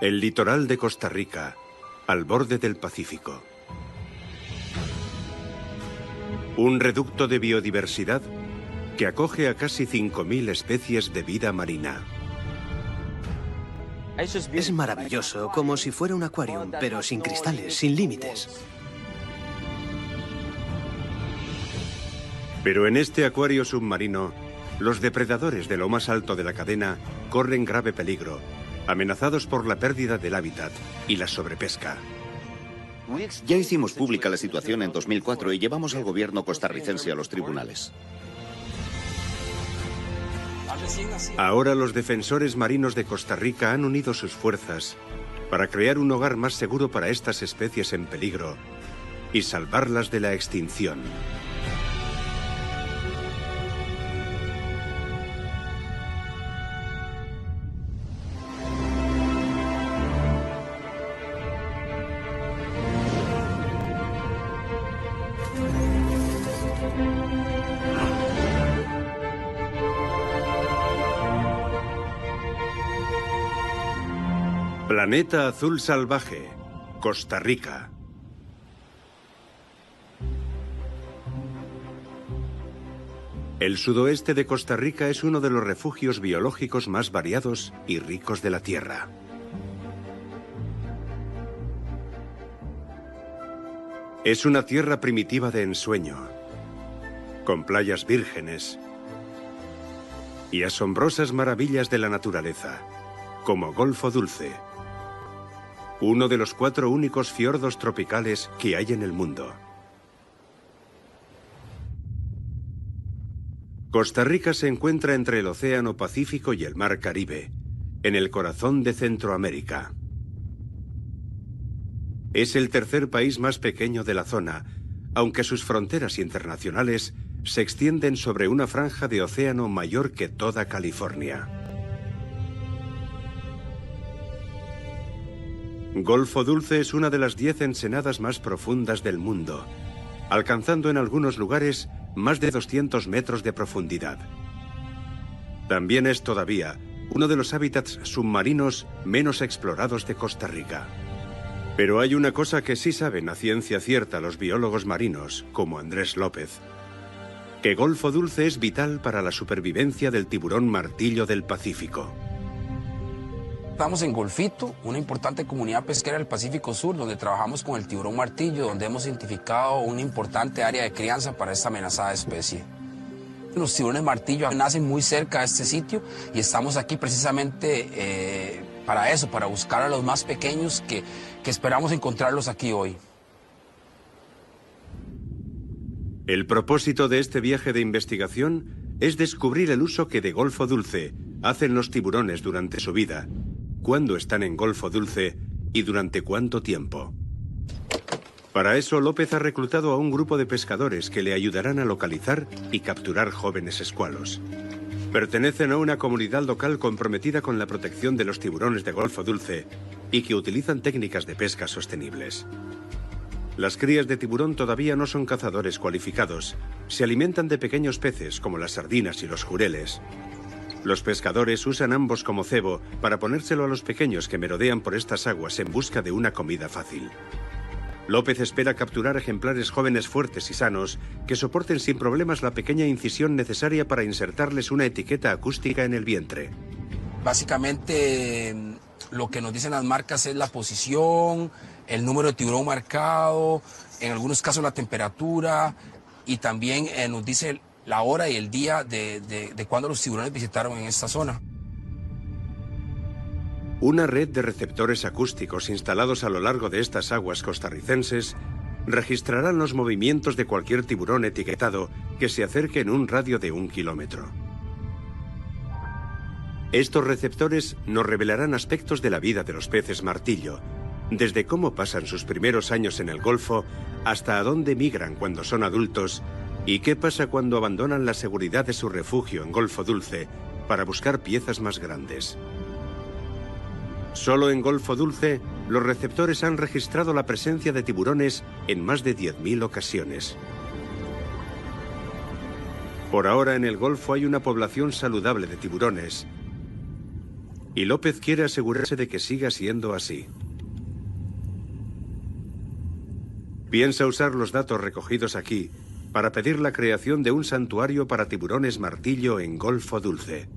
El litoral de Costa Rica, al borde del Pacífico. Un reducto de biodiversidad que acoge a casi 5.000 especies de vida marina. Es maravilloso, como si fuera un acuarium, pero sin cristales, sin límites. Pero en este acuario submarino, los depredadores de lo más alto de la cadena corren grave peligro, amenazados por la pérdida del hábitat y la sobrepesca. Ya hicimos pública la situación en 2004 y llevamos al gobierno costarricense a los tribunales. Ahora los defensores marinos de Costa Rica han unido sus fuerzas para crear un hogar más seguro para estas especies en peligro y salvarlas de la extinción. Planeta Azul Salvaje, Costa Rica. El sudoeste de Costa Rica es uno de los refugios biológicos más variados y ricos de la Tierra. Es una tierra primitiva de ensueño, con playas vírgenes y asombrosas maravillas de la naturaleza, como Golfo Dulce, uno de los 4 únicos fiordos tropicales que hay en el mundo. Costa Rica se encuentra entre el Océano Pacífico y el Mar Caribe, en el corazón de Centroamérica. Es el tercer país más pequeño de la zona, aunque sus fronteras internacionales se extienden sobre una franja de océano mayor que toda California. Golfo Dulce es una de las 10 ensenadas más profundas del mundo, alcanzando en algunos lugares más de 200 metros de profundidad. También es todavía uno de los hábitats submarinos menos explorados de Costa Rica. Pero hay una cosa que sí saben a ciencia cierta los biólogos marinos, como Andrés López, que Golfo Dulce es vital para la supervivencia del tiburón martillo del Pacífico. Estamos en Golfito, una importante comunidad pesquera del Pacífico Sur, donde trabajamos con el tiburón martillo, donde hemos identificado una importante área de crianza para esta amenazada especie. Los tiburones martillo nacen muy cerca de este sitio y estamos aquí precisamente para eso, para buscar a los más pequeños que esperamos encontrarlos aquí hoy. El propósito de este viaje de investigación es descubrir el uso que de Golfo Dulce hacen los tiburones durante su vida, cuándo están en Golfo Dulce y durante cuánto tiempo. Para eso, López ha reclutado a un grupo de pescadores que le ayudarán a localizar y capturar jóvenes escualos. Pertenecen a una comunidad local comprometida con la protección de los tiburones de Golfo Dulce y que utilizan técnicas de pesca sostenibles. Las crías de tiburón todavía no son cazadores cualificados. Se alimentan de pequeños peces como las sardinas y los jureles. Los pescadores usan ambos como cebo para ponérselo a los pequeños que merodean por estas aguas en busca de una comida fácil. López espera capturar ejemplares jóvenes fuertes y sanos que soporten sin problemas la pequeña incisión necesaria para insertarles una etiqueta acústica en el vientre. Básicamente, lo que nos dicen las marcas es la posición, el número de tiburón marcado, en algunos casos la temperatura y también nos dice la hora y el día de cuando los tiburones visitaron en esta zona. Una red de receptores acústicos instalados a lo largo de estas aguas costarricenses registrarán los movimientos de cualquier tiburón etiquetado que se acerque en un radio de 1 kilómetro. Estos receptores nos revelarán aspectos de la vida de los peces martillo, desde cómo pasan sus primeros años en el Golfo hasta a dónde migran cuando son adultos y qué pasa cuando abandonan la seguridad de su refugio en Golfo Dulce para buscar piezas más grandes. Solo en Golfo Dulce, los receptores han registrado la presencia de tiburones en más de 10.000 ocasiones. Por ahora en el Golfo hay una población saludable de tiburones, Y López quiere asegurarse de que siga siendo así. Piensa usar los datos recogidos aquí para pedir la creación de un santuario para tiburones martillo en Golfo Dulce.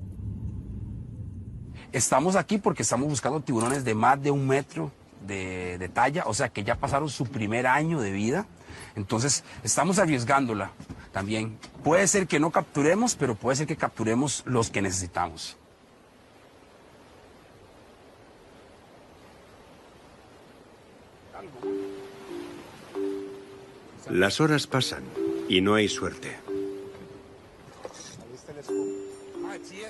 Estamos aquí porque estamos buscando tiburones de más de 1 metro de talla, o sea que ya pasaron su primer año de vida. Entonces estamos arriesgándola también. Puede ser que no capturemos, pero puede ser que capturemos los que necesitamos. Las horas pasan y no hay suerte.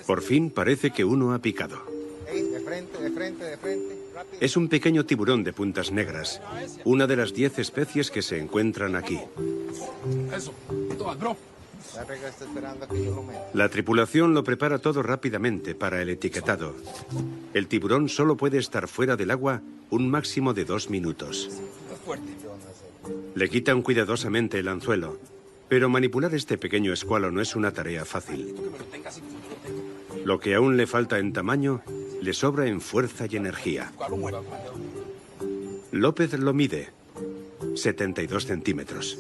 Por fin parece que uno ha picado. Es un pequeño tiburón de puntas negras, una de las 10 especies que se encuentran aquí. Eso, toma, bro. La tripulación lo prepara todo rápidamente para el etiquetado. El tiburón solo puede estar fuera del agua un máximo de 2 minutos. Le quitan cuidadosamente el anzuelo, pero manipular este pequeño escualo no es una tarea fácil. Lo que aún le falta en tamaño, le sobra en fuerza y energía. López lo mide, 72 centímetros.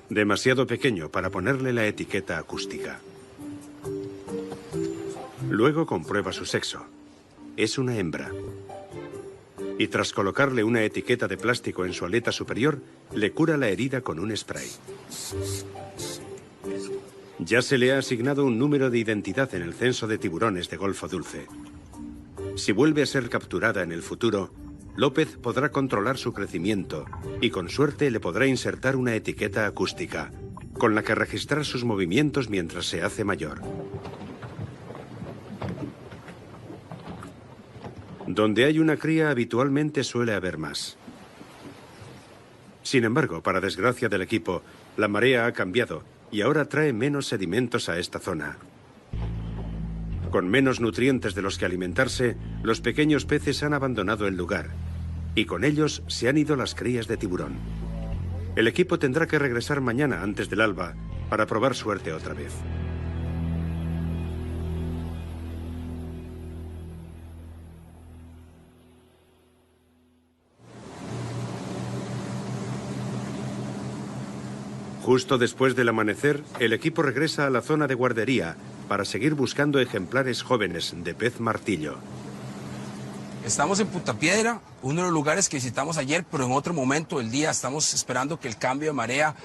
Demasiado pequeño para ponerle la etiqueta acústica. Luego comprueba su sexo. Es una hembra. Y tras colocarle una etiqueta de plástico en su aleta superior, le cura la herida con un spray. Ya se le ha asignado un número de identidad en el censo de tiburones de Golfo Dulce. Si vuelve a ser capturada en el futuro, López podrá controlar su crecimiento y con suerte le podrá insertar una etiqueta acústica, con la que registrar sus movimientos mientras se hace mayor. Donde hay una cría habitualmente suele haber más. Sin embargo, para desgracia del equipo, la marea ha cambiado y ahora trae menos sedimentos a esta zona. Con menos nutrientes de los que alimentarse, los pequeños peces han abandonado el lugar y con ellos se han ido las crías de tiburón. El equipo tendrá que regresar mañana antes del alba para probar suerte otra vez. Justo después del amanecer, el equipo regresa a la zona de guardería para seguir buscando ejemplares jóvenes de pez martillo. Estamos en Punta Piedra, uno de los lugares que visitamos ayer, pero en otro momento del día estamos esperando que el cambio de marea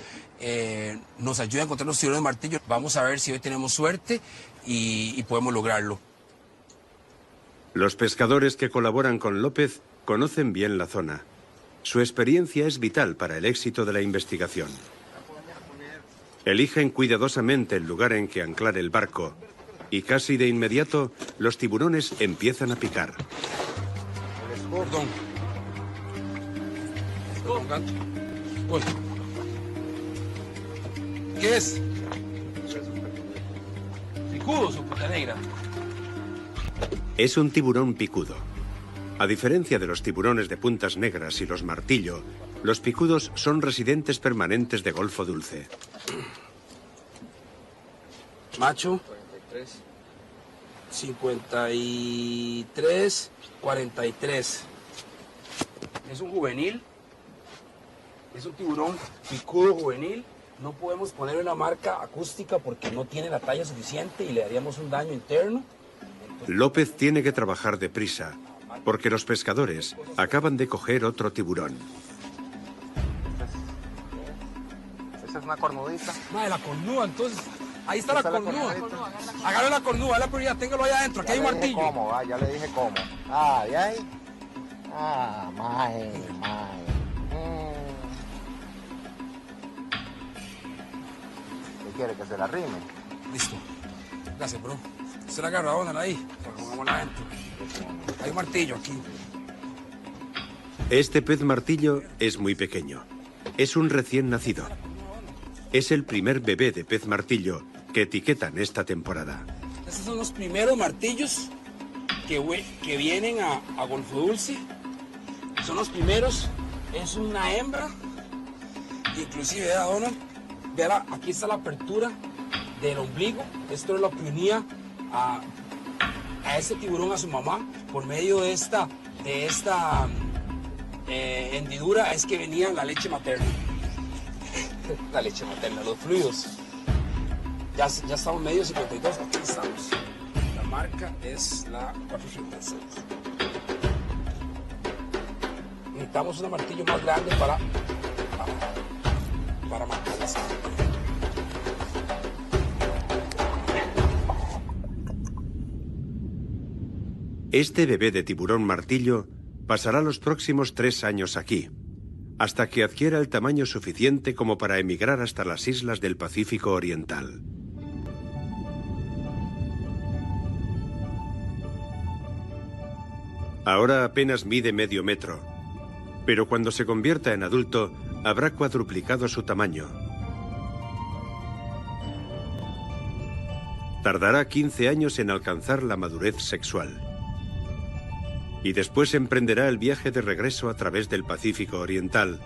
nos ayude a encontrar los tiburones martillo. Vamos a ver si hoy tenemos suerte y podemos lograrlo. Los pescadores que colaboran con López conocen bien la zona. Su experiencia es vital para el éxito de la investigación. Eligen cuidadosamente el lugar en que anclar el barco y casi de inmediato los tiburones empiezan a picar. Perdón. Uy. ¿Qué es? Picudo, su puta negra. Es un tiburón picudo. A diferencia de los tiburones de puntas negras y los martillo, los picudos son residentes permanentes de Golfo Dulce. Macho. 53, 43. Es un juvenil. Es un tiburón picudo juvenil. No podemos ponerle una marca acústica porque no tiene la talla suficiente y le daríamos un daño interno. López tiene que trabajar deprisa porque los pescadores acaban de coger otro tiburón. Esa es una cornudita. Madre, la cornuda, entonces. Ahí está la cornuda. Agarre la cornuda, es la prioridad, téngalo allá adentro. Aquí hay un martillo. Cómo, ya le dije cómo. Ah, ¿y ahí? Ah, mae. ¿Qué quiere, que se la rime? Listo. Gracias, bro. Se la agarra, póngala ahí. Pongámosla adentro. Hay un martillo aquí. Este pez martillo es muy pequeño. Es un recién nacido. Es el primer bebé de pez martillo que etiquetan esta temporada. Estos son los primeros martillos que vienen a Golfo Dulce. Son los primeros. Es una hembra. Inclusive, vea, Donald, vea, aquí está la apertura del ombligo. Esto es lo que unía a este tiburón a su mamá por medio de esta hendidura es que venía la leche materna. La leche materna, los fluidos. Ya estamos medio 52, aquí estamos. La marca es la 436. Necesitamos un martillo más grande para marcar la sangre. Este bebé de tiburón martillo pasará los próximos 3 años aquí, hasta que adquiera el tamaño suficiente como para emigrar hasta las islas del Pacífico Oriental. Ahora apenas mide medio metro, pero cuando se convierta en adulto habrá cuadruplicado su tamaño. Tardará 15 años en alcanzar la madurez sexual. Y después emprenderá el viaje de regreso a través del Pacífico Oriental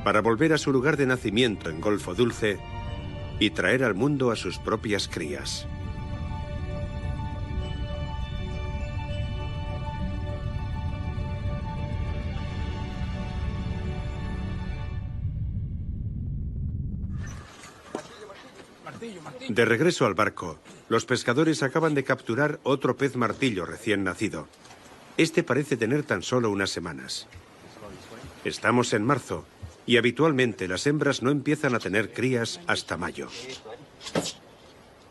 para volver a su lugar de nacimiento en Golfo Dulce y traer al mundo a sus propias crías. De regreso al barco, los pescadores acaban de capturar otro pez martillo recién nacido. Este parece tener tan solo unas semanas. Estamos en marzo y habitualmente las hembras no empiezan a tener crías hasta mayo.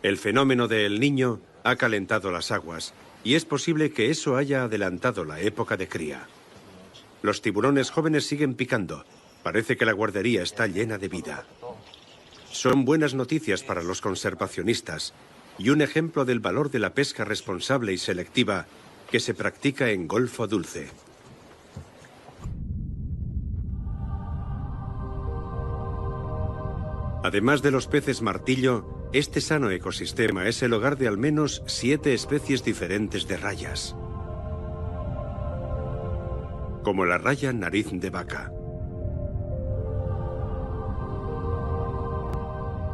El fenómeno de El Niño ha calentado las aguas y es posible que eso haya adelantado la época de cría. Los tiburones jóvenes siguen picando. Parece que la guardería está llena de vida. Son buenas noticias para los conservacionistas y un ejemplo del valor de la pesca responsable y selectiva que se practica en Golfo Dulce. Además de los peces martillo, este sano ecosistema es el hogar de al menos 7 especies diferentes de rayas, como la raya nariz de vaca.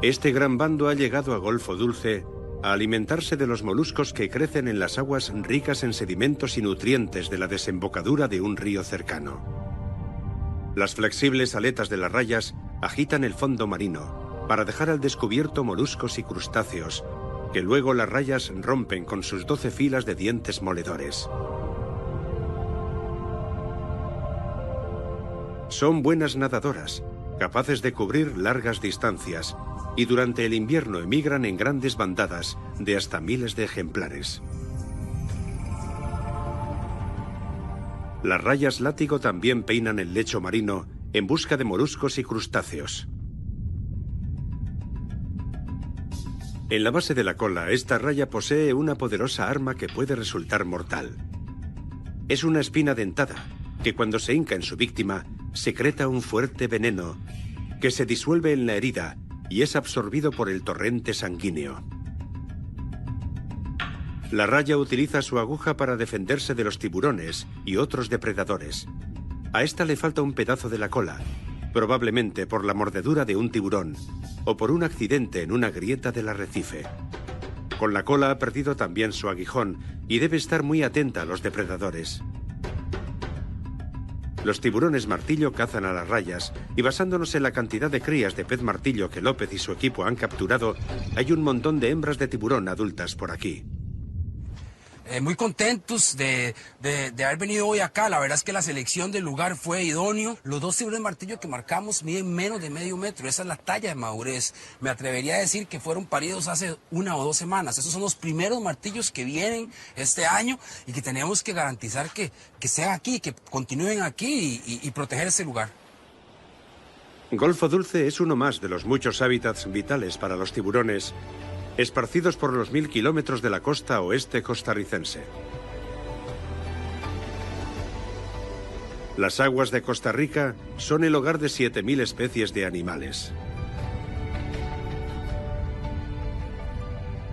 Este gran bando ha llegado a Golfo Dulce a alimentarse de los moluscos que crecen en las aguas ricas en sedimentos y nutrientes de la desembocadura de un río cercano. Las flexibles aletas de las rayas agitan el fondo marino para dejar al descubierto moluscos y crustáceos, que luego las rayas rompen con sus 12 filas de dientes moledores. Son buenas nadadoras, capaces de cubrir largas distancias, y durante el invierno emigran en grandes bandadas de hasta miles de ejemplares. Las rayas látigo también peinan el lecho marino en busca de moluscos y crustáceos. En la base de la cola, esta raya posee una poderosa arma que puede resultar mortal. Es una espina dentada que cuando se hinca en su víctima secreta un fuerte veneno que se disuelve en la herida y es absorbido por el torrente sanguíneo. La raya utiliza su aguja para defenderse de los tiburones y otros depredadores. A esta le falta un pedazo de la cola, probablemente por la mordedura de un tiburón o por un accidente en una grieta del arrecife. Con la cola ha perdido también su aguijón y debe estar muy atenta a los depredadores. Los tiburones martillo cazan a las rayas y basándonos en la cantidad de crías de pez martillo que López y su equipo han capturado, hay un montón de hembras de tiburón adultas por aquí. Muy contentos de haber venido hoy acá. La verdad es que la selección del lugar fue idóneo. Los 2 tiburones martillo que marcamos miden menos de medio metro. Esa es la talla de madurez. Me atrevería a decir que fueron paridos hace 1 o 2 semanas. Esos son los primeros martillos que vienen este año y que tenemos que garantizar que sean aquí, que continúen aquí y proteger ese lugar. Golfo Dulce es uno más de los muchos hábitats vitales para los tiburones esparcidos por los 1000 kilómetros de la costa oeste costarricense. Las aguas de Costa Rica son el hogar de 7000 especies de animales.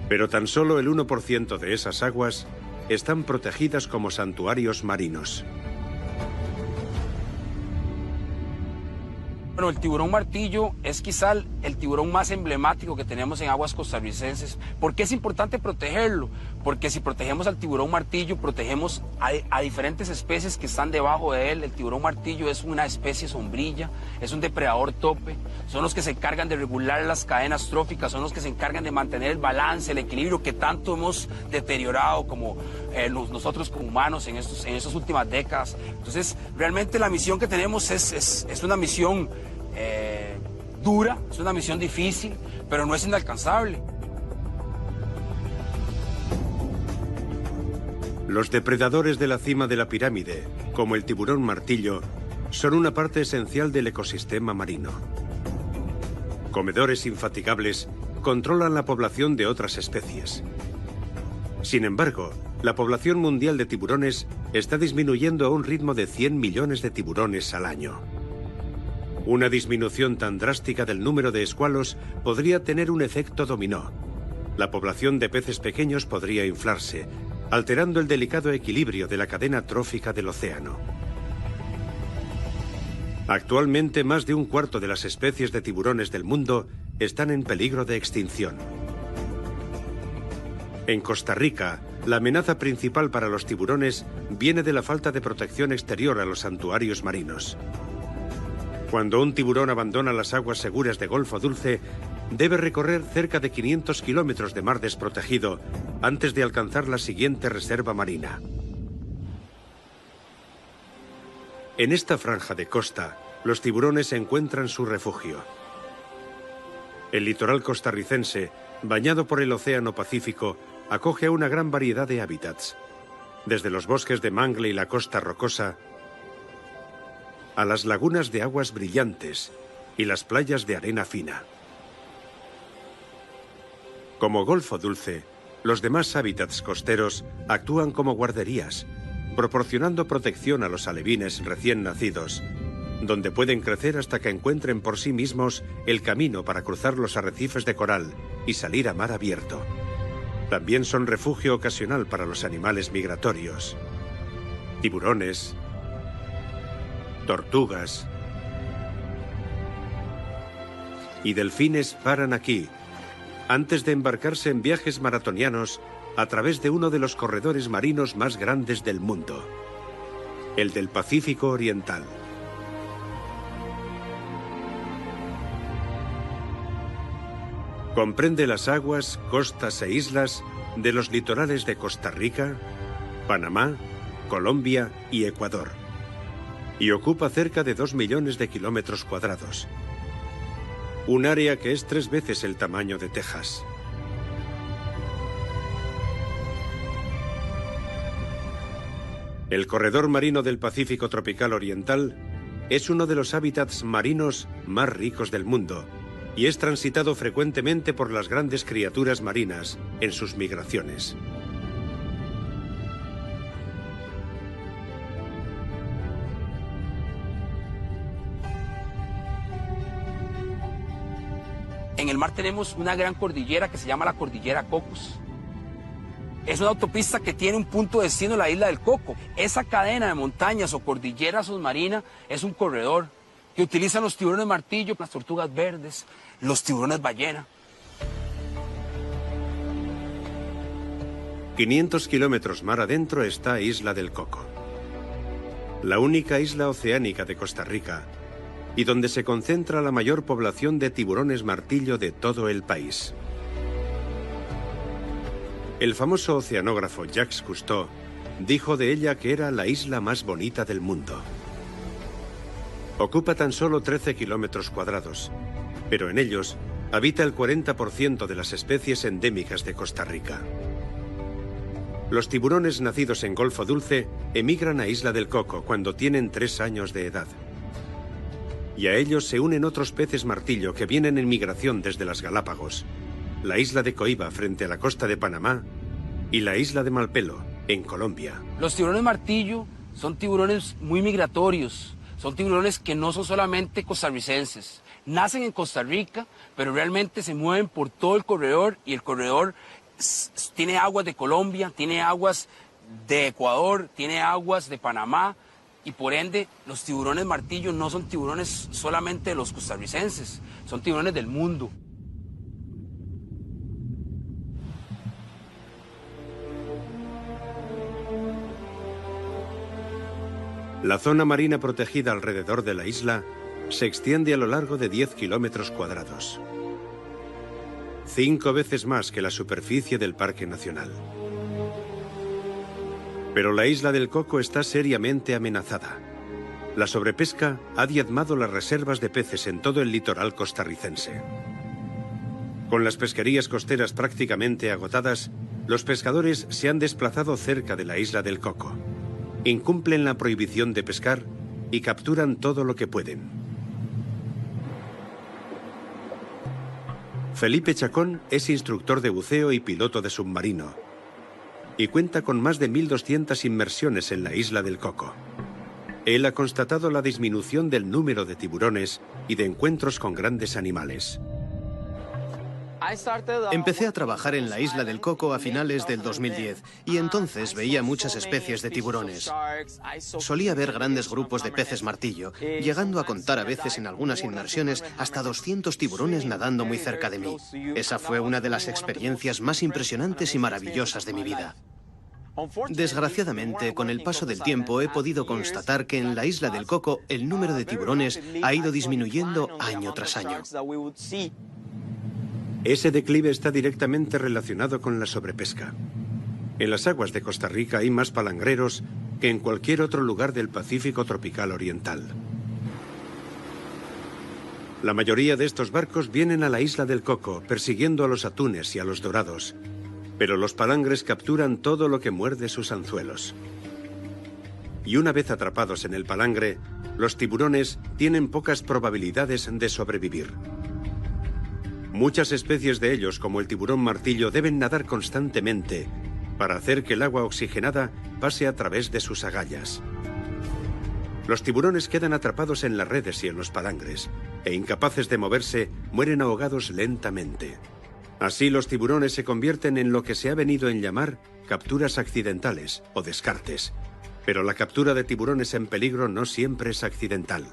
Pero tan solo el 1% de esas aguas están protegidas como santuarios marinos. Bueno, el tiburón martillo es quizá el tiburón más emblemático que tenemos en aguas costarricenses. ¿Por qué es importante protegerlo? porque si protegemos al tiburón martillo, protegemos a diferentes especies que están debajo de él. El tiburón martillo es una especie sombrilla, es un depredador tope, son los que se encargan de regular las cadenas tróficas, son los que se encargan de mantener el balance, el equilibrio que tanto hemos deteriorado como nosotros como humanos en estas últimas décadas. Entonces, realmente la misión que tenemos es una misión dura, es una misión difícil, pero no es inalcanzable. Los depredadores de la cima de la pirámide, como el tiburón martillo, son una parte esencial del ecosistema marino. Comedores infatigables, controlan la población de otras especies. Sin embargo, la población mundial de tiburones está disminuyendo a un ritmo de 100 millones de tiburones al año. Una disminución tan drástica del número de escualos podría tener un efecto dominó. La población de peces pequeños podría inflarse, alterando el delicado equilibrio de la cadena trófica del océano. Actualmente, más de un cuarto de las especies de tiburones del mundo están en peligro de extinción. En Costa Rica, la amenaza principal para los tiburones viene de la falta de protección exterior a los santuarios marinos. Cuando un tiburón abandona las aguas seguras de Golfo Dulce, debe recorrer cerca de 500 kilómetros de mar desprotegido antes de alcanzar la siguiente reserva marina. En esta franja de costa, los tiburones encuentran su refugio. El litoral costarricense, bañado por el Océano Pacífico, acoge a una gran variedad de hábitats, desde los bosques de mangle y la costa rocosa, a las lagunas de aguas brillantes y las playas de arena fina. Como Golfo Dulce, los demás hábitats costeros actúan como guarderías, proporcionando protección a los alevines recién nacidos, donde pueden crecer hasta que encuentren por sí mismos el camino para cruzar los arrecifes de coral y salir a mar abierto. También son refugio ocasional para los animales migratorios. Tiburones, tortugas y delfines paran aquí, antes de embarcarse en viajes maratonianos a través de uno de los corredores marinos más grandes del mundo, el del Pacífico Oriental. Comprende las aguas, costas e islas de los litorales de Costa Rica, Panamá, Colombia y Ecuador, y ocupa cerca de 2 millones de kilómetros cuadrados. Un área que es 3 veces el tamaño de Texas. El corredor marino del Pacífico tropical oriental es uno de los hábitats marinos más ricos del mundo y es transitado frecuentemente por las grandes criaturas marinas en sus migraciones. En el mar tenemos una gran cordillera que se llama la Cordillera Cocos. Es una autopista que tiene un punto de destino, la isla del Coco. Esa cadena de montañas o cordillera submarina es un corredor que utilizan los tiburones martillo, las tortugas verdes, los tiburones ballena. 500 kilómetros mar adentro está Isla del Coco, la única isla oceánica de Costa Rica y donde se concentra la mayor población de tiburones martillo de todo el país. El famoso oceanógrafo Jacques Cousteau dijo de ella que era la isla más bonita del mundo. Ocupa tan solo 13 kilómetros cuadrados, pero en ellos habita el 40% de las especies endémicas de Costa Rica. Los tiburones nacidos en Golfo Dulce emigran a Isla del Coco cuando tienen 3 años de edad. Y a ellos se unen otros peces martillo que vienen en migración desde las Galápagos, la isla de Coiba frente a la costa de Panamá y la isla de Malpelo, en Colombia. Los tiburones martillo son tiburones muy migratorios, son tiburones que no son solamente costarricenses. Nacen en Costa Rica, pero realmente se mueven por todo el corredor y el corredor tiene aguas de Colombia, tiene aguas de Ecuador, tiene aguas de Panamá y por ende los tiburones martillo no son tiburones solamente de los costarricenses, son tiburones del mundo. La zona marina protegida alrededor de la isla se extiende a lo largo de 10 kilómetros cuadrados. 5 veces más que la superficie del Parque Nacional. Pero la isla del Coco está seriamente amenazada. La sobrepesca ha diezmado las reservas de peces en todo el litoral costarricense. Con las pesquerías costeras prácticamente agotadas, los pescadores se han desplazado cerca de la isla del Coco. Incumplen la prohibición de pescar y capturan todo lo que pueden. Felipe Chacón es instructor de buceo y piloto de submarino y cuenta con más de 1.200 inmersiones en la isla del Coco. Él ha constatado la disminución del número de tiburones y de encuentros con grandes animales. Empecé a trabajar en la isla del Coco a finales del 2010 y entonces veía muchas especies de tiburones. Solía ver grandes grupos de peces martillo, llegando a contar a veces en algunas inmersiones hasta 200 tiburones nadando muy cerca de mí. Esa fue una de las experiencias más impresionantes y maravillosas de mi vida. Desgraciadamente, con el paso del tiempo he podido constatar que en la isla del Coco el número de tiburones ha ido disminuyendo año tras año. Ese declive está directamente relacionado con la sobrepesca. En las aguas de Costa Rica hay más palangreros que en cualquier otro lugar del Pacífico tropical oriental. La mayoría de estos barcos vienen a la isla del Coco persiguiendo a los atunes y a los dorados, pero los palangres capturan todo lo que muerde sus anzuelos. Y una vez atrapados en el palangre, los tiburones tienen pocas probabilidades de sobrevivir. Muchas especies de ellos, como el tiburón martillo, deben nadar constantemente para hacer que el agua oxigenada pase a través de sus agallas. Los tiburones quedan atrapados en las redes y en los palangres, e incapaces de moverse, mueren ahogados lentamente. Así los tiburones se convierten en lo que se ha venido en llamar capturas accidentales o descartes. Pero la captura de tiburones en peligro no siempre es accidental.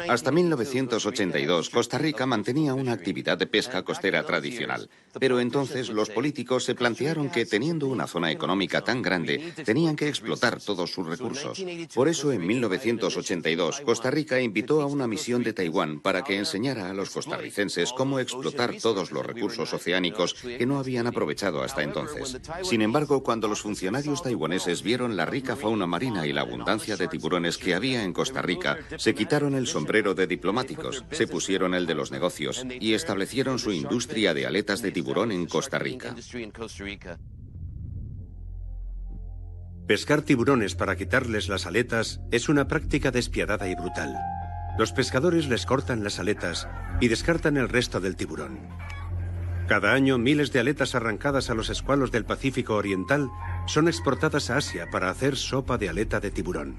Hasta 1982, Costa Rica mantenía una actividad de pesca costera tradicional. Pero entonces los políticos se plantearon que, teniendo una zona económica tan grande, tenían que explotar todos sus recursos. Por eso, en 1982, Costa Rica invitó a una misión de Taiwán para que enseñara a los costarricenses cómo explotar todos los recursos oceánicos que no habían aprovechado hasta entonces. Sin embargo, cuando los funcionarios taiwaneses vieron la rica fauna marina y la abundancia de tiburones que había en Costa Rica, se quitaron el sombrero de diplomáticos, se pusieron el de los negocios y establecieron su industria de aletas de tiburón en Costa Rica. Pescar tiburones para quitarles las aletas es una práctica despiadada y brutal. Los pescadores les cortan las aletas y descartan el resto del tiburón. Cada año, miles de aletas arrancadas a los escualos del Pacífico Oriental son exportadas a Asia para hacer sopa de aleta de tiburón.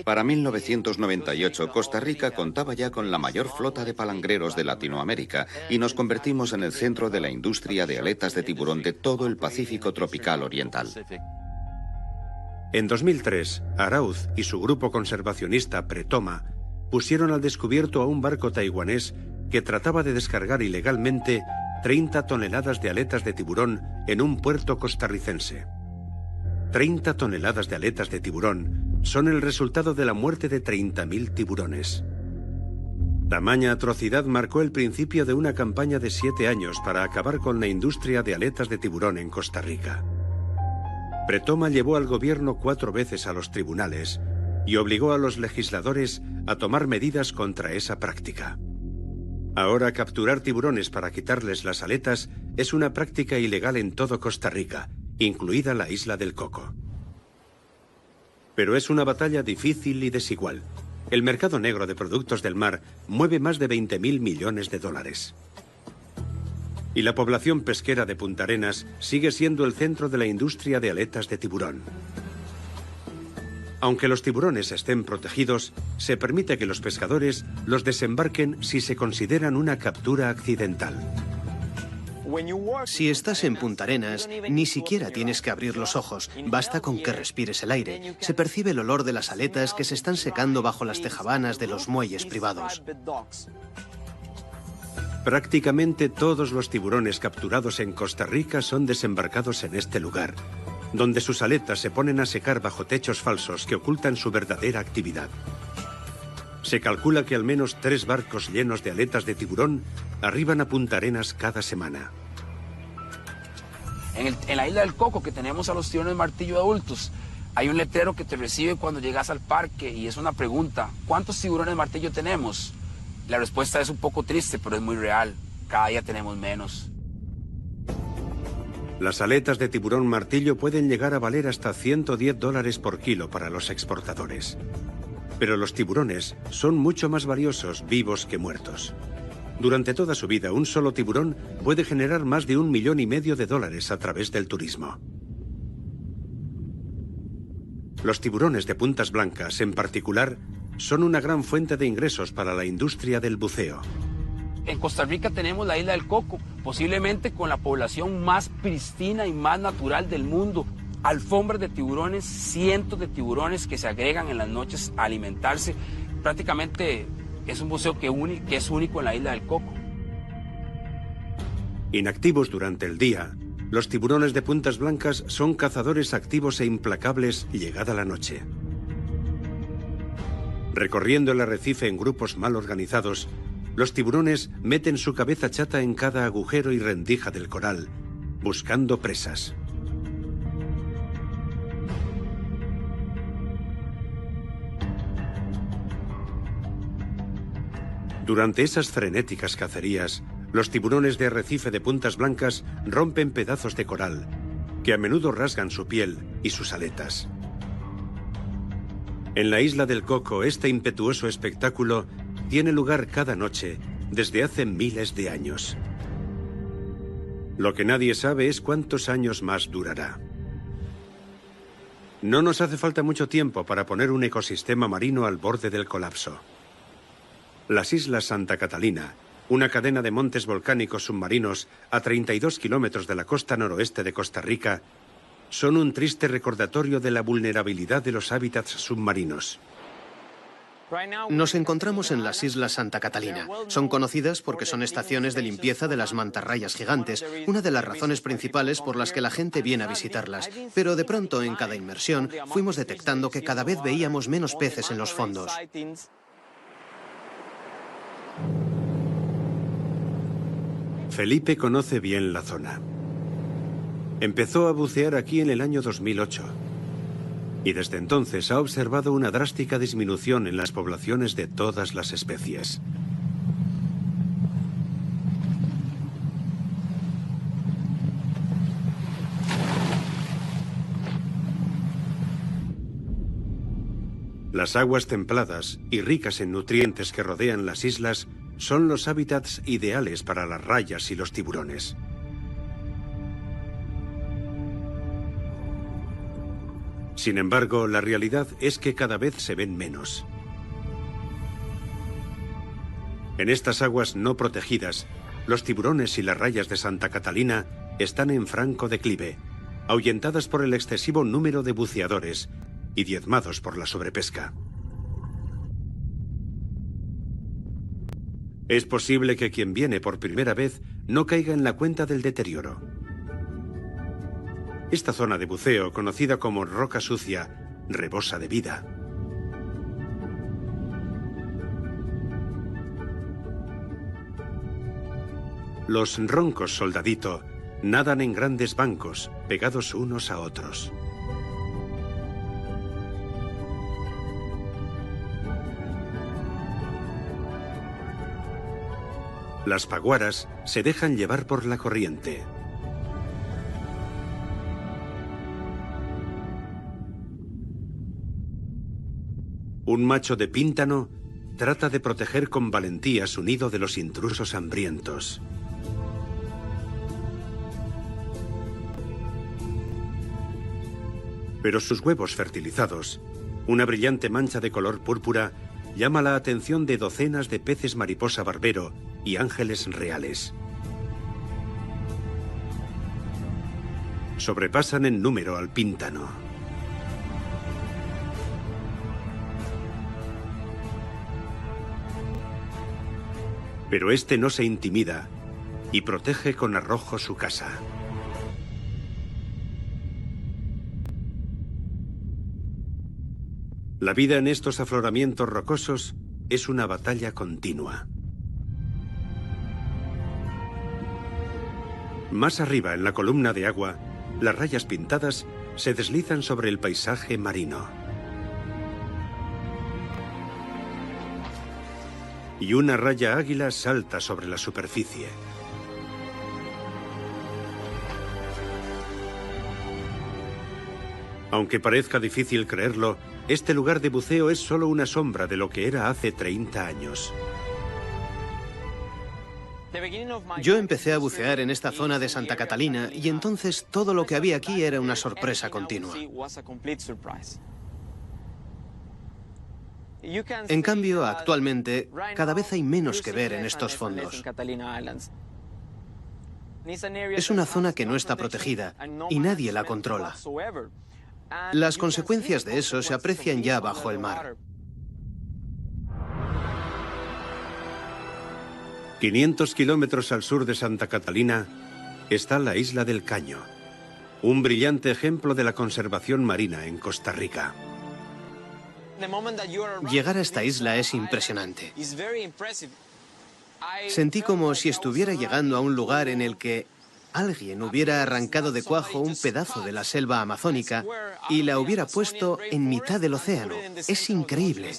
Para 1998, Costa Rica contaba ya con la mayor flota de palangreros de Latinoamérica y nos convertimos en el centro de la industria de aletas de tiburón de todo el Pacífico tropical oriental. En 2003, Arauz y su grupo conservacionista Pretoma pusieron al descubierto a un barco taiwanés que trataba de descargar ilegalmente 30 toneladas de aletas de tiburón en un puerto costarricense. 30 toneladas de aletas de tiburón son el resultado de la muerte de 30.000 tiburones. Tamaña atrocidad marcó el principio de una campaña de 7 años para acabar con la industria de aletas de tiburón en Costa Rica. Pretoma llevó al gobierno 4 veces a los tribunales y obligó a los legisladores a tomar medidas contra esa práctica. Ahora, capturar tiburones para quitarles las aletas es una práctica ilegal en todo Costa Rica, incluida la isla del Coco. Pero es una batalla difícil y desigual. El mercado negro de productos del mar mueve más de 20.000 millones de dólares. Y la población pesquera de Punta Arenas sigue siendo el centro de la industria de aletas de tiburón. Aunque los tiburones estén protegidos, se permite que los pescadores los desembarquen si se consideran una captura accidental. Si estás en Punta Arenas, ni siquiera tienes que abrir los ojos, basta con que respires el aire. Se percibe el olor de las aletas que se están secando bajo las tejabanas de los muelles privados. Prácticamente todos los tiburones capturados en Costa Rica son desembarcados en este lugar. donde sus aletas se ponen a secar bajo techos falsos que ocultan su verdadera actividad. Se calcula que al menos 3 barcos llenos de aletas de tiburón arriban a Punta Arenas cada semana. En la isla del Coco, que tenemos a los tiburones martillo adultos, hay un letrero que te recibe cuando llegas al parque y es una pregunta: ¿cuántos tiburones martillo tenemos? La respuesta es un poco triste, pero es muy real. Cada día tenemos menos. Las aletas de tiburón martillo pueden llegar a valer hasta $110 por kilo para los exportadores. Pero los tiburones son mucho más valiosos vivos que muertos. Durante toda su vida, un solo tiburón puede generar más de $1,5 millones a través del turismo. Los tiburones de puntas blancas, en particular, son una gran fuente de ingresos para la industria del buceo. En Costa Rica tenemos la isla del Coco, posiblemente con la población más pristina y más natural del mundo. Alfombras de tiburones, cientos de tiburones que se agregan en las noches a alimentarse. Prácticamente es un buceo que es único en la isla del Coco. Inactivos durante el día, los tiburones de puntas blancas son cazadores activos e implacables llegada la noche. Recorriendo el arrecife en grupos mal organizados, los tiburones meten su cabeza chata en cada agujero y rendija del coral, buscando presas. Durante esas frenéticas cacerías, los tiburones de arrecife de puntas blancas rompen pedazos de coral, que a menudo rasgan su piel y sus aletas. En la isla del Coco, este impetuoso espectáculo tiene lugar cada noche desde hace miles de años. Lo que nadie sabe es cuántos años más durará. No nos hace falta mucho tiempo para poner un ecosistema marino al borde del colapso. Las Islas Santa Catalina, una cadena de montes volcánicos submarinos a 32 kilómetros de la costa noroeste de Costa Rica, son un triste recordatorio de la vulnerabilidad de los hábitats submarinos. Nos encontramos en las Islas Santa Catalina. Son conocidas porque son estaciones de limpieza de las mantarrayas gigantes, una de las razones principales por las que la gente viene a visitarlas. Pero de pronto, en cada inmersión, fuimos detectando que cada vez veíamos menos peces en los fondos. Felipe conoce bien la zona. Empezó a bucear aquí en el año 2008 y desde entonces ha observado una drástica disminución en las poblaciones de todas las especies. Las aguas templadas y ricas en nutrientes que rodean las islas son los hábitats ideales para las rayas y los tiburones. Sin embargo, la realidad es que cada vez se ven menos. En estas aguas no protegidas, los tiburones y las rayas de Santa Catalina están en franco declive, ahuyentadas por el excesivo número de buceadores y diezmados por la sobrepesca. Es posible que quien viene por primera vez no caiga en la cuenta del deterioro. Esta zona de buceo, conocida como Roca Sucia, rebosa de vida. Los roncos soldadito nadan en grandes bancos, pegados unos a otros. Las paguaras se dejan llevar por la corriente. Un macho de píntano trata de proteger con valentía su nido de los intrusos hambrientos. Pero sus huevos fertilizados, una brillante mancha de color púrpura, llama la atención de docenas de peces mariposa barbero y ángeles reales. Sobrepasan en número al píntano. Pero este no se intimida y protege con arrojo su casa. La vida en estos afloramientos rocosos es una batalla continua. Más arriba, en la columna de agua, las rayas pintadas se deslizan sobre el paisaje marino. Y una raya águila salta sobre la superficie. Aunque parezca difícil creerlo, este lugar de buceo es solo una sombra de lo que era hace 30 años. Yo empecé a bucear en esta zona de Santa Catalina y entonces todo lo que había aquí era una sorpresa continua. En cambio, actualmente, cada vez hay menos que ver en estos fondos. Es una zona que no está protegida y nadie la controla. Las consecuencias de eso se aprecian ya bajo el mar. 500 kilómetros al sur de Santa Catalina está la isla del Caño, un brillante ejemplo de la conservación marina en Costa Rica. Llegar a esta isla es impresionante. Sentí como si estuviera llegando a un lugar en el que alguien hubiera arrancado de cuajo un pedazo de la selva amazónica y la hubiera puesto en mitad del océano. Es increíble.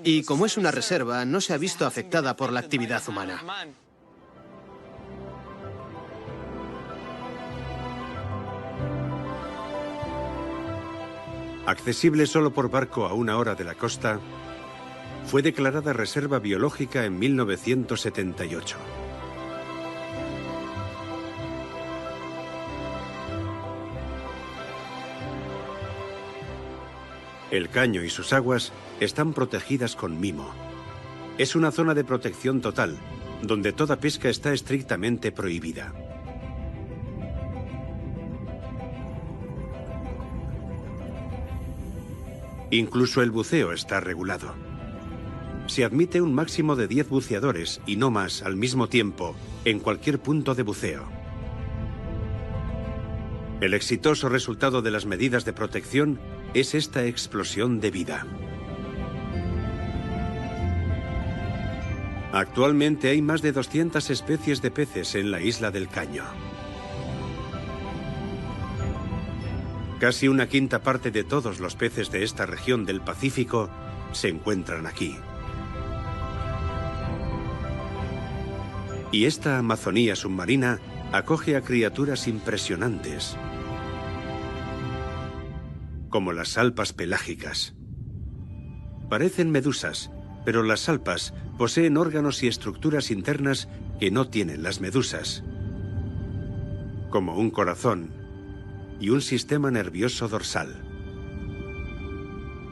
Y como es una reserva, no se ha visto afectada por la actividad humana. Accesible solo por barco a 1 hora de la costa, fue declarada reserva biológica en 1978. El Caño y sus aguas están protegidas con mimo. Es una zona de protección total, donde toda pesca está estrictamente prohibida. Incluso el buceo está regulado. Se admite un máximo de 10 buceadores y no más al mismo tiempo en cualquier punto de buceo. El exitoso resultado de las medidas de protección es esta explosión de vida. Actualmente hay más de 200 especies de peces en la isla del Caño. Casi 1/5 parte de todos los peces de esta región del Pacífico se encuentran aquí. Y esta Amazonía submarina acoge a criaturas impresionantes, como las salpas pelágicas. Parecen medusas, pero las salpas poseen órganos y estructuras internas que no tienen las medusas, como un corazón y un sistema nervioso dorsal.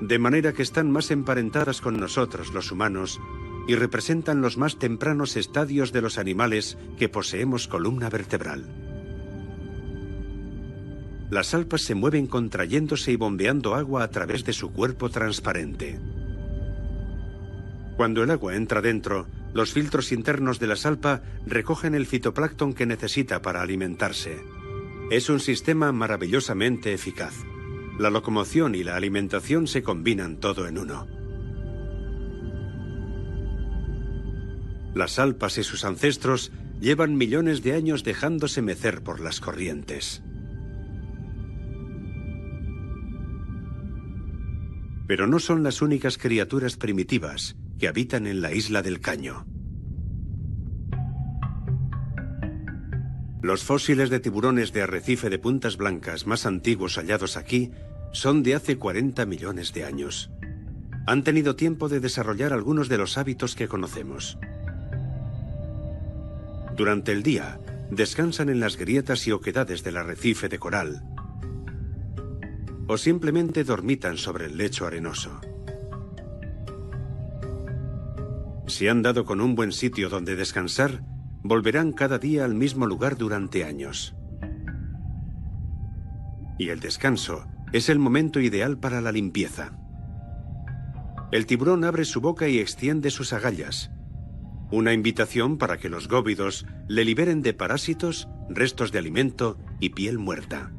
De manera que están más emparentadas con nosotros, los humanos, y representan los más tempranos estadios de los animales que poseemos columna vertebral. Las salpas se mueven contrayéndose y bombeando agua a través de su cuerpo transparente. Cuando el agua entra dentro, los filtros internos de la salpa recogen el fitoplancton que necesita para alimentarse. Es un sistema maravillosamente eficaz. La locomoción y la alimentación se combinan todo en uno. Las salpas y sus ancestros llevan millones de años dejándose mecer por las corrientes. Pero no son las únicas criaturas primitivas que habitan en la isla del Caño. Los fósiles de tiburones de arrecife de puntas blancas más antiguos hallados aquí son de hace 40 millones de años. Han tenido tiempo de desarrollar algunos de los hábitos que conocemos. Durante el día, descansan en las grietas y oquedades del arrecife de coral, o simplemente dormitan sobre el lecho arenoso. Si han dado con un buen sitio donde descansar, volverán cada día al mismo lugar durante años. Y el descanso es el momento ideal para la limpieza. El tiburón abre su boca y extiende sus agallas. Una invitación para que los góvidos le liberen de parásitos, restos de alimento y piel muerta.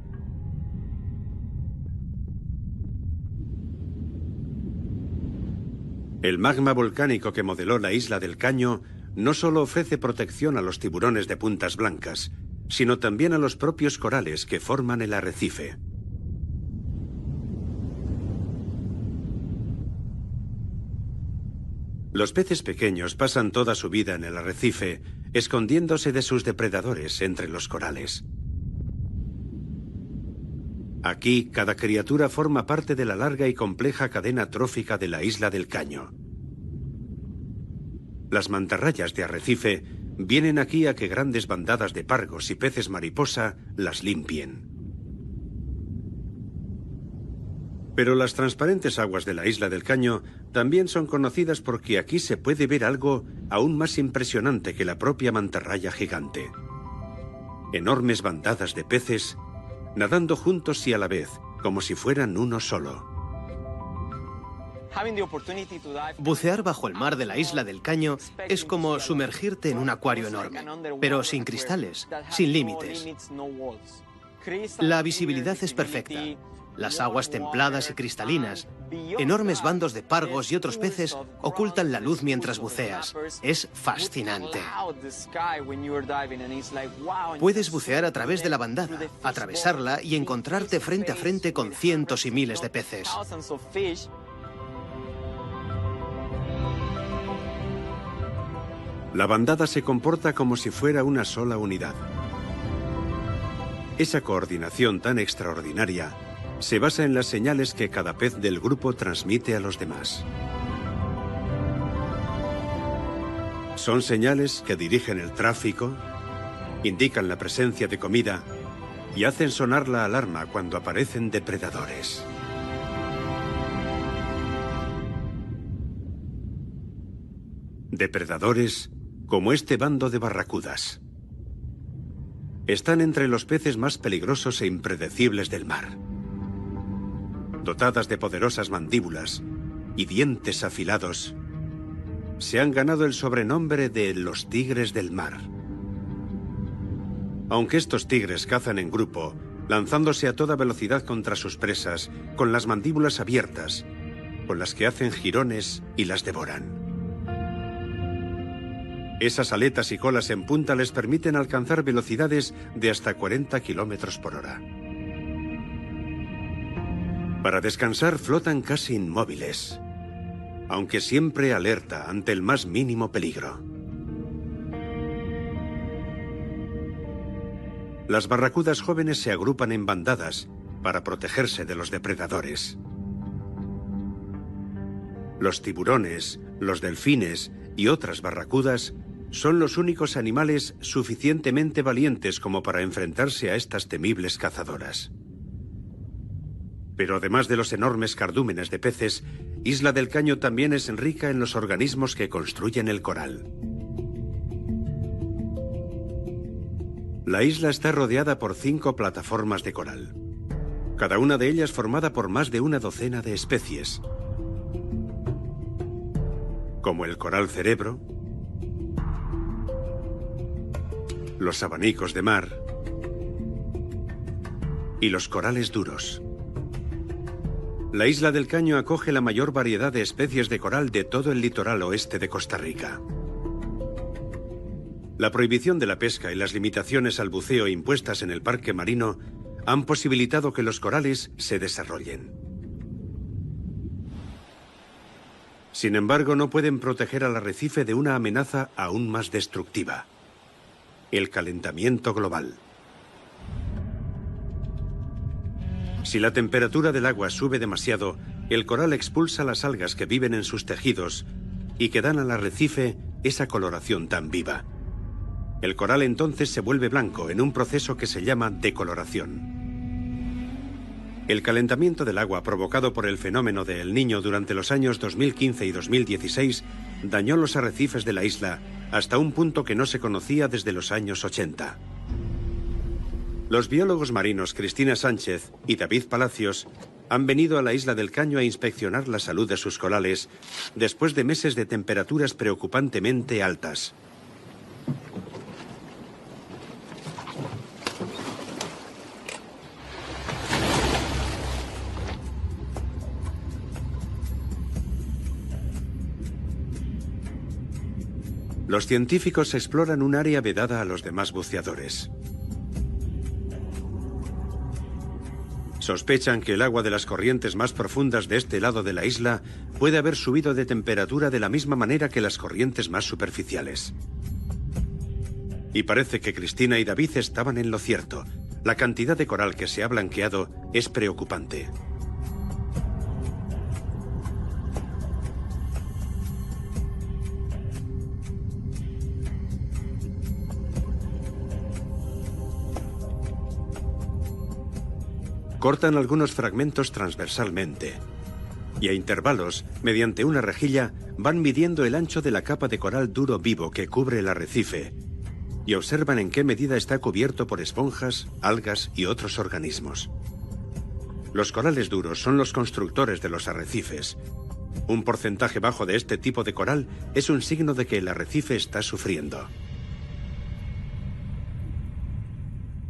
El magma volcánico que modeló la isla del Caño no solo ofrece protección a los tiburones de puntas blancas, sino también a los propios corales que forman el arrecife. Los peces pequeños pasan toda su vida en el arrecife, escondiéndose de sus depredadores entre los corales. Aquí, cada criatura forma parte de la larga y compleja cadena trófica de la isla del Caño. Las mantarrayas de arrecife vienen aquí a que grandes bandadas de pargos y peces mariposa las limpien. Pero las transparentes aguas de la isla del Caño también son conocidas porque aquí se puede ver algo aún más impresionante que la propia mantarraya gigante. Enormes bandadas de peces nadando juntos y a la vez, como si fueran uno solo. Bucear bajo el mar de la isla del Caño es como sumergirte en un acuario enorme, pero sin cristales, sin límites. La visibilidad es perfecta. Las aguas templadas y cristalinas, enormes bandos de pargos y otros peces ocultan la luz mientras buceas. Es fascinante. Puedes bucear a través de la bandada, atravesarla y encontrarte frente a frente con cientos y miles de peces. La bandada se comporta como si fuera una sola unidad. Esa coordinación tan extraordinaria se basa en las señales que cada pez del grupo transmite a los demás. Son señales que dirigen el tráfico, indican la presencia de comida y hacen sonar la alarma cuando aparecen depredadores. Depredadores como este bando de barracudas. Están entre los peces más peligrosos e impredecibles del mar. Dotadas de poderosas mandíbulas y dientes afilados, se han ganado el sobrenombre de los tigres del mar. Aunque estos tigres cazan en grupo, lanzándose a toda velocidad contra sus presas, con las mandíbulas abiertas, con las que hacen jirones y las devoran. Esas aletas y colas en punta les permiten alcanzar velocidades de hasta 40 kilómetros por hora. Para descansar flotan casi inmóviles, aunque siempre alerta ante el más mínimo peligro. Las barracudas jóvenes se agrupan en bandadas para protegerse de los depredadores. Los tiburones, los delfines y otras barracudas son los únicos animales suficientemente valientes como para enfrentarse a estas temibles cazadoras. Pero además de los enormes cardúmenes de peces, Isla del Caño también es rica en los organismos que construyen el coral. La isla está rodeada por 5 plataformas de coral, cada una de ellas formada por más de una docena de especies, como el coral cerebro, los abanicos de mar y los corales duros. La Isla del Caño acoge la mayor variedad de especies de coral de todo el litoral oeste de Costa Rica. La prohibición de la pesca y las limitaciones al buceo impuestas en el parque marino han posibilitado que los corales se desarrollen. Sin embargo, no pueden proteger al arrecife de una amenaza aún más destructiva: el calentamiento global. Si la temperatura del agua sube demasiado, el coral expulsa las algas que viven en sus tejidos y que dan al arrecife esa coloración tan viva. El coral entonces se vuelve blanco en un proceso que se llama decoloración. El calentamiento del agua provocado por el fenómeno de El Niño durante los años 2015 y 2016 dañó los arrecifes de la isla hasta un punto que no se conocía desde los años 80. Los biólogos marinos Cristina Sánchez y David Palacios han venido a la Isla del Caño a inspeccionar la salud de sus corales después de meses de temperaturas preocupantemente altas. Los científicos exploran un área vedada a los demás buceadores. Sospechan que el agua de las corrientes más profundas de este lado de la isla puede haber subido de temperatura de la misma manera que las corrientes más superficiales. Y parece que Cristina y David estaban en lo cierto. La cantidad de coral que se ha blanqueado es preocupante. Cortan algunos fragmentos transversalmente y a intervalos, mediante una rejilla, van midiendo el ancho de la capa de coral duro vivo que cubre el arrecife y observan en qué medida está cubierto por esponjas, algas y otros organismos. Los corales duros son los constructores de los arrecifes. Un porcentaje bajo de este tipo de coral es un signo de que el arrecife está sufriendo.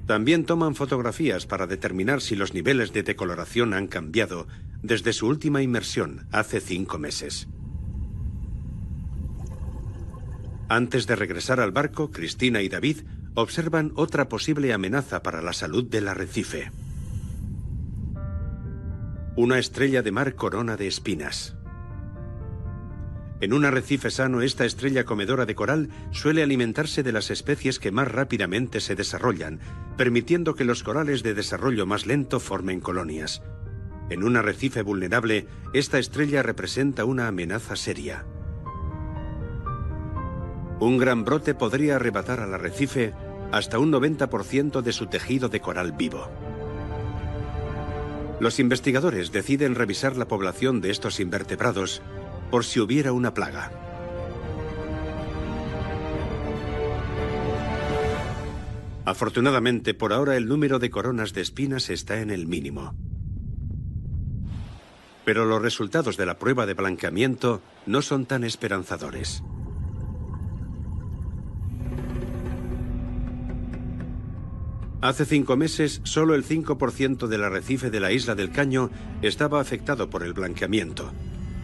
También toman fotografías para determinar si los niveles de decoloración han cambiado desde su última inmersión, hace 5 meses. Antes de regresar al barco, Cristina y David observan otra posible amenaza para la salud del arrecife. Una estrella de mar corona de espinas. En un arrecife sano, esta estrella comedora de coral suele alimentarse de las especies que más rápidamente se desarrollan, permitiendo que los corales de desarrollo más lento formen colonias. En un arrecife vulnerable, esta estrella representa una amenaza seria. Un gran brote podría arrebatar al arrecife hasta un 90% de su tejido de coral vivo. Los investigadores deciden revisar la población de estos invertebrados por si hubiera una plaga. Afortunadamente, por ahora el número de coronas de espinas está en el mínimo. Pero los resultados de la prueba de blanqueamiento no son tan esperanzadores. Hace 5 meses, solo el 5% del arrecife de la isla del Caño estaba afectado por el blanqueamiento.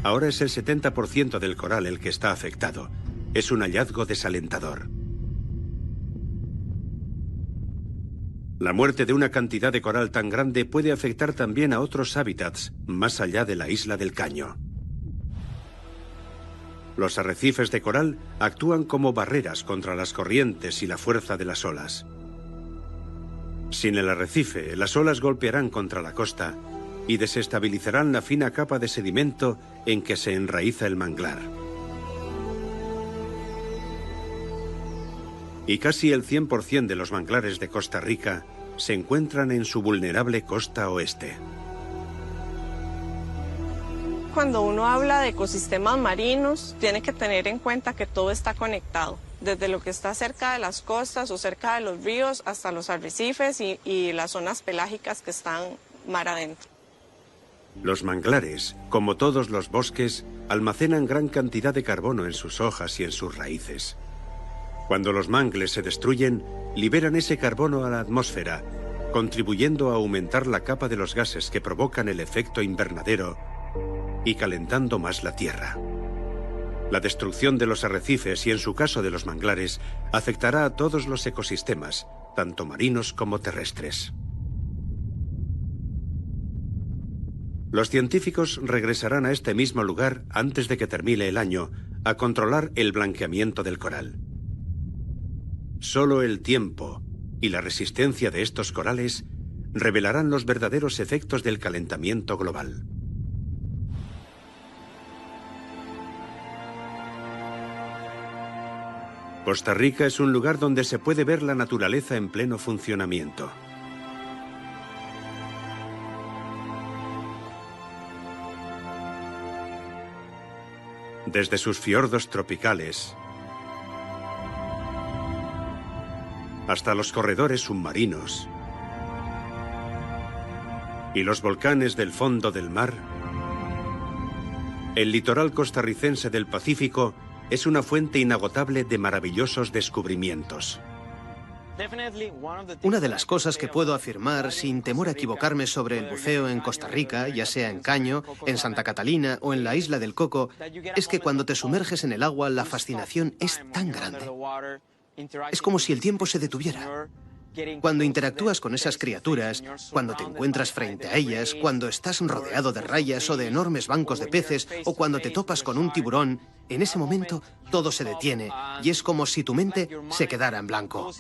Ahora es el 70% del coral el que está afectado. Es un hallazgo desalentador. La muerte de una cantidad de coral tan grande puede afectar también a otros hábitats más allá de la isla del Caño. Los arrecifes de coral actúan como barreras contra las corrientes y la fuerza de las olas. Sin el arrecife, las olas golpearán contra la costa y desestabilizarán la fina capa de sedimento en que se enraiza el manglar. Y casi el 100% de los manglares de Costa Rica se encuentran en su vulnerable costa oeste. Cuando uno habla de ecosistemas marinos, tiene que tener en cuenta que todo está conectado, desde lo que está cerca de las costas o cerca de los ríos hasta los arrecifes y las zonas pelágicas que están mar adentro. Los manglares, como todos los bosques, almacenan gran cantidad de carbono en sus hojas y en sus raíces. Cuando los mangles se destruyen, liberan ese carbono a la atmósfera, contribuyendo a aumentar la capa de los gases que provocan el efecto invernadero y calentando más la Tierra. La destrucción de los arrecifes y, en su caso, de los manglares, afectará a todos los ecosistemas, tanto marinos como terrestres. Los científicos regresarán a este mismo lugar antes de que termine el año a controlar el blanqueamiento del coral. Solo el tiempo y la resistencia de estos corales revelarán los verdaderos efectos del calentamiento global. Costa Rica es un lugar donde se puede ver la naturaleza en pleno funcionamiento. Desde sus fiordos tropicales hasta los corredores submarinos y los volcanes del fondo del mar, el litoral costarricense del Pacífico es una fuente inagotable de maravillosos descubrimientos. Una de las cosas que puedo afirmar sin temor a equivocarme sobre el buceo en Costa Rica, ya sea en Caño, en Santa Catalina o en la isla del Coco, es que cuando te sumerges en el agua la fascinación es tan grande. Es como si el tiempo se detuviera. Cuando interactúas con esas criaturas, cuando te encuentras frente a ellas, cuando estás rodeado de rayas o de enormes bancos de peces, o cuando te topas con un tiburón, en ese momento todo se detiene y es como si tu mente se quedara en blanco.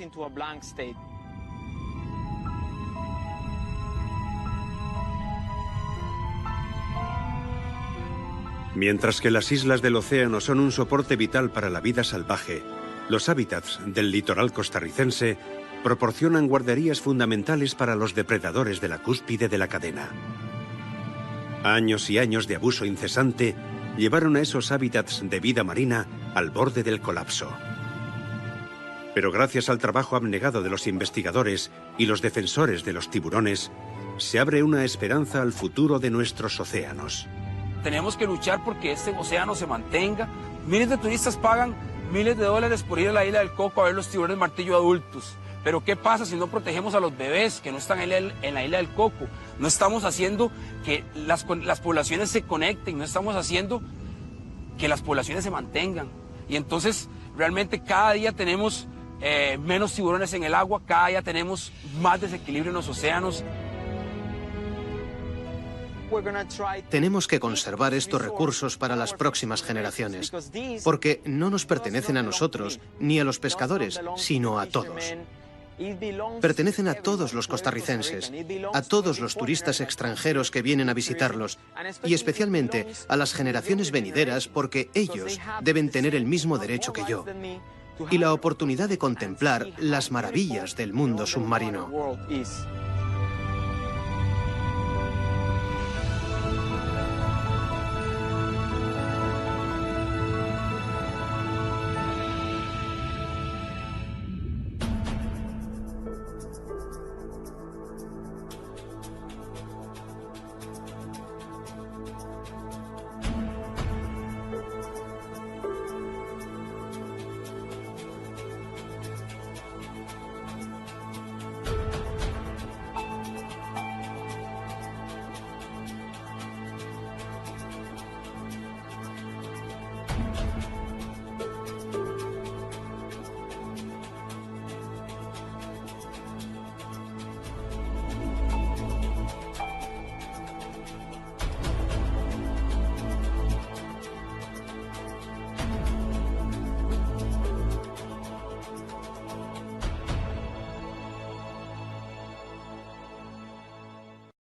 Mientras que las islas del océano son un soporte vital para la vida salvaje, los hábitats del litoral costarricense proporcionan guarderías fundamentales para los depredadores de la cúspide de la cadena. Años y años de abuso incesante llevaron a esos hábitats de vida marina al borde del colapso. Pero gracias al trabajo abnegado de los investigadores y los defensores de los tiburones, se abre una esperanza al futuro de nuestros océanos. Tenemos que luchar porque este océano se mantenga. Miles de turistas pagan miles de dólares por ir a la isla del Coco a ver los tiburones martillo adultos. Pero ¿qué pasa si no protegemos a los bebés que no están en la isla del Coco? No estamos haciendo que las poblaciones se conecten, no estamos haciendo que las poblaciones se mantengan. Y entonces realmente cada día tenemos menos tiburones en el agua, cada día tenemos más desequilibrio en los océanos. Tenemos que conservar estos recursos para las próximas generaciones, porque no nos pertenecen a nosotros ni a los pescadores, sino a todos. Pertenecen a todos los costarricenses, a todos los turistas extranjeros que vienen a visitarlos y especialmente a las generaciones venideras porque ellos deben tener el mismo derecho que yo y la oportunidad de contemplar las maravillas del mundo submarino.